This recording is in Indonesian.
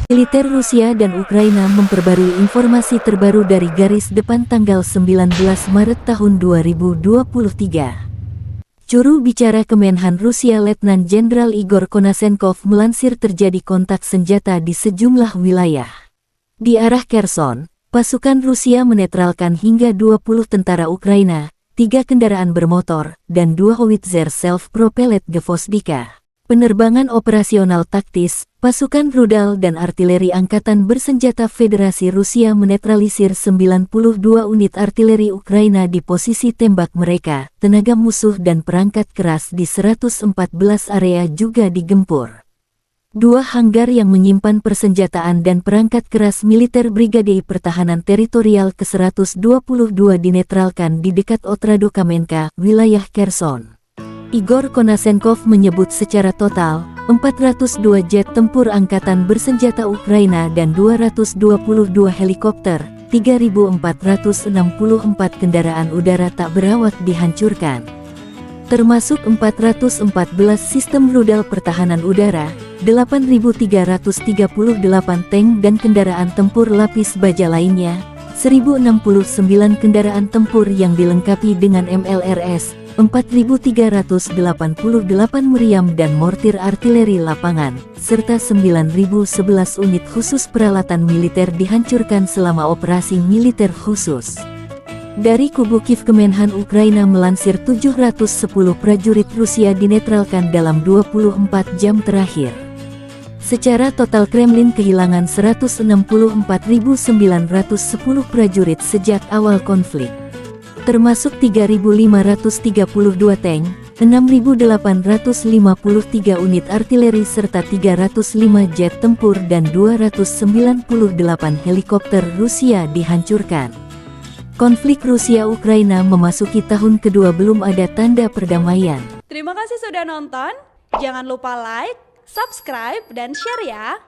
Militer Rusia dan Ukraina memperbarui informasi terbaru dari garis depan tanggal 19 Maret tahun 2023. Juru bicara Kemenhan Rusia Letnan Jenderal Igor Konashenkov melansir terjadi kontak senjata di sejumlah wilayah. Di arah Kherson, pasukan Rusia menetralkan hingga 20 tentara Ukraina, 3 kendaraan bermotor, dan 2 howitzer self-propelled Gvozdika. Penerbangan operasional taktis, pasukan rudal dan artileri angkatan bersenjata Federasi Rusia menetralisir 92 unit artileri Ukraina di posisi tembak mereka, tenaga musuh dan perangkat keras di 114 area juga digempur. 2 hanggar yang menyimpan persenjataan dan perangkat keras militer Brigade Pertahanan Teritorial ke-122 dinetralkan di dekat Otradokamenka, wilayah Kherson. Igor Konashenkov menyebut secara total, 402 jet tempur angkatan bersenjata Ukraina dan 222 helikopter, 3.464 kendaraan udara tak berawak dihancurkan. Termasuk 414 sistem rudal pertahanan udara, 8.338 tank dan kendaraan tempur lapis baja lainnya, 1.069 kendaraan tempur yang dilengkapi dengan MLRS, 4.388 meriam dan mortir artileri lapangan, serta 9.011 unit khusus peralatan militer dihancurkan selama operasi militer khusus. Dari kubu Kiev, Kemenhan Ukraina melansir 710 prajurit Rusia dinetralkan dalam 24 jam terakhir. Secara total Kremlin kehilangan 164.910 prajurit sejak awal konflik, termasuk 3.532 tank, 6.853 unit artileri serta 305 jet tempur dan 298 helikopter Rusia dihancurkan. Konflik Rusia-Ukraina memasuki tahun kedua, belum ada tanda perdamaian. Terima kasih sudah nonton, jangan lupa like, subscribe, dan share ya!